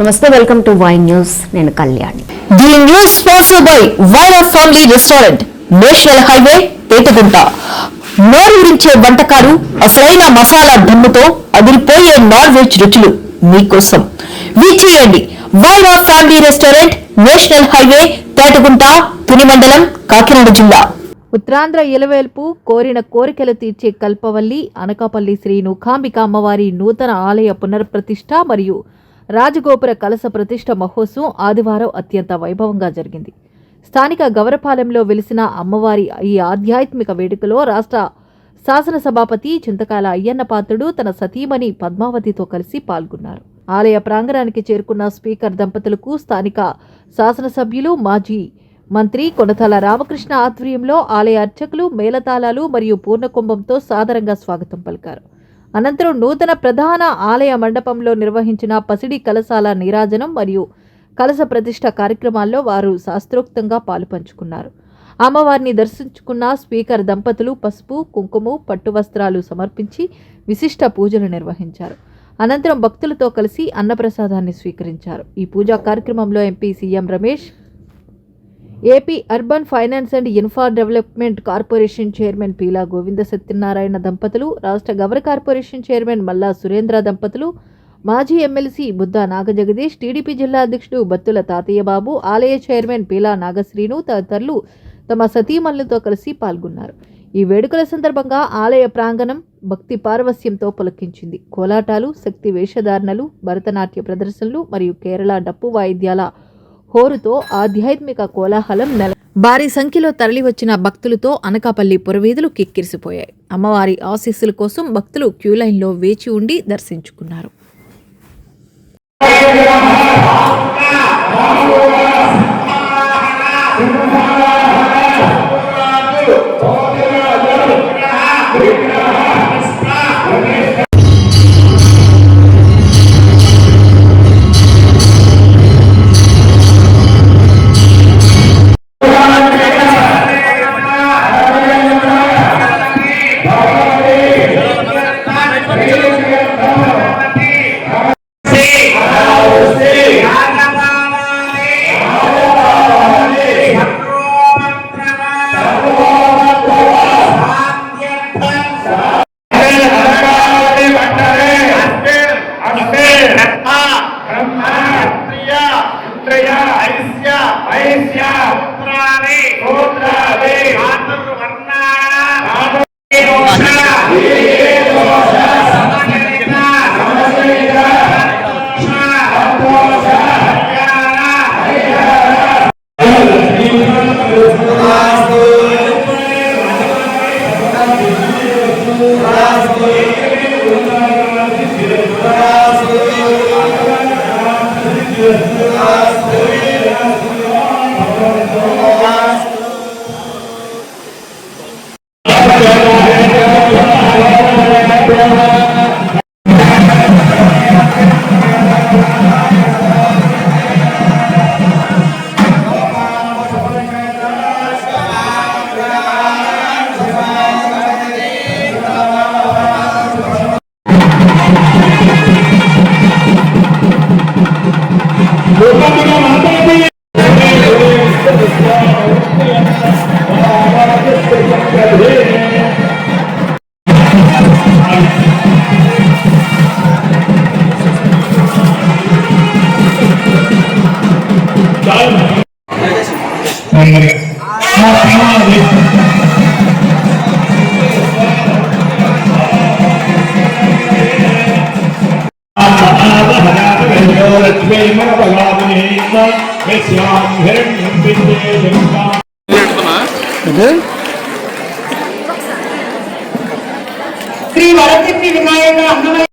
నమస్తే, welcome to Y news. నేను Kalyani. The news sponsored by Vaira family restaurant, national highway, Petagunta. నోరూరించే వంటకాలు, అసలైన మసాలా దమ్ముతో అదిరిపోయే నాన్ వెజ్ రుచులు మీకోసం. విచ్చేయండి Vaira family restaurant, national highway, Petagunta, Tuni మండలం, కాకినాడ జిల్లా. ఉత్తరాంధ్ర ఇలవేల్పు కోరిన కోరికలు తీర్చే కల్పవల్లి అనకాపల్లి శ్రీ నూకాంబిక అమ్మవారి నూతన ఆలయ పునర్ప్రతిష్ఠ మరియు రాజగోపుర కలశ ప్రతిష్ఠ మహోత్సవం ఆదివారం అత్యంత వైభవంగా జరిగింది. స్థానిక గవరపాలెంలో వెలిసిన అమ్మవారి ఈ ఆధ్యాత్మిక వేడుకలో రాష్ట్ర శాసనసభాపతి చింతకాయల అయ్యన్న పాత్రుడు తన సతీమణి పద్మావతితో కలిసి పాల్గొన్నారు. ఆలయ ప్రాంగణానికి చేరుకున్న స్పీకర్ దంపతులకు స్థానిక శాసనసభ్యులు, మాజీ మంత్రి కొనతాల రామకృష్ణ ఆధ్వర్యంలో ఆలయ అర్చకులు మేళతాళాలు మరియు పూర్ణకుంభంతో సాదరంగా స్వాగతం పలికారు. అనంతరం నూతన ప్రధాన ఆలయ మండపంలో నిర్వహించిన పసిడి కలశాల నీరాజనం మరియు కలశ ప్రతిష్ఠ కార్యక్రమాల్లో వారు శాస్త్రోక్తంగా పాలుపంచుకున్నారు. అమ్మవారిని దర్శించుకున్న స్పీకర్ దంపతులు పసుపు, కుంకుమ, పట్టు వస్త్రాలు సమర్పించి విశిష్ట పూజలు నిర్వహించారు. అనంతరం భక్తులతో కలిసి అన్నప్రసాదాన్ని స్వీకరించారు. ఈ పూజా కార్యక్రమంలో MP CM Ramesh, AP urban finance and infra development corporation chairman Peela Govinda Satyanarayana దంపతులు, రాష్ట్ర గవర్ కార్పొరేషన్ చైర్మన్ మల్లా సురేంద్ర దంపతులు, మాజీ ఎమ్మెల్సీ బుద్దా నాగజగదీష్, టీడీపీ జిల్లా అధ్యక్షుడు బత్తుల తాతయ్యబాబు, ఆలయ చైర్మన్ పీలా నాగశ్రీను తదితరులు తమ సతీమణులతో కలిసి పాల్గొన్నారు. ఈ వేడుకల సందర్భంగా ఆలయ ప్రాంగణం భక్తి పారవస్యంతో పులకించింది. కోలాటాలు, శక్తి వేషధారణలు, భరతనాట్య ప్రదర్శనలు మరియు కేరళ డప్పు వాయిద్యాల హోరుతో ఆధ్యాత్మిక కోలాహలం భారీ సంఖ్యలో తరలివచ్చిన భక్తులతో అనకాపల్లి పురవీధులు కిక్కిరిసిపోయాయి. అమ్మవారి ఆశీస్సుల కోసం భక్తులు క్యూలైన్లో వేచి ఉండి దర్శించుకున్నారు. శ్రీ వరసిద్ధి వినాయక అన్నమయ్య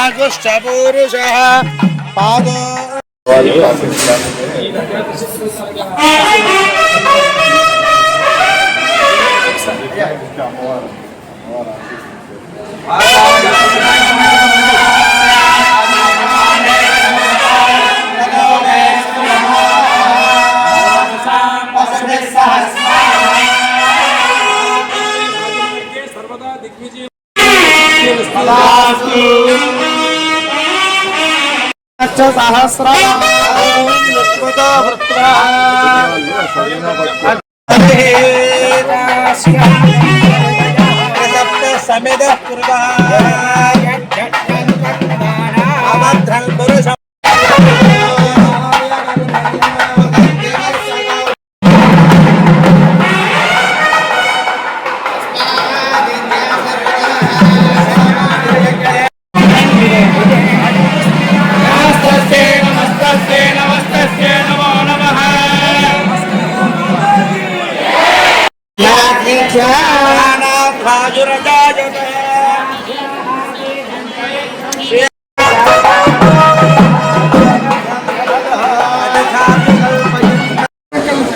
అధోధ్యాయాగుష్టపూరుషः పాదో సమిద పురుష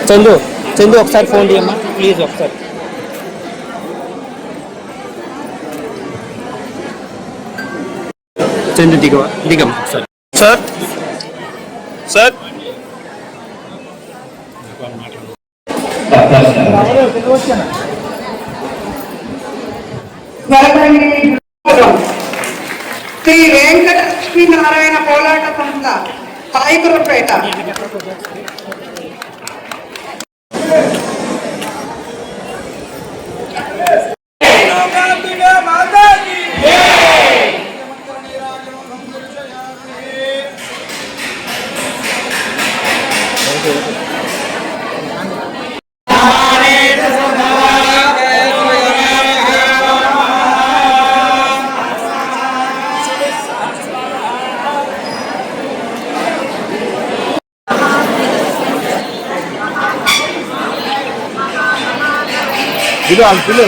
చందు చందు ఒకసారి ఫోన్ చేయమ్మా ప్లీజ్ ఒకసారి. చందు దిగమ్మా sir. Sir sir Shri Venkata Lakshminarayana Polata సంస్థ సాయిగురుపేట. ఇది అంకులు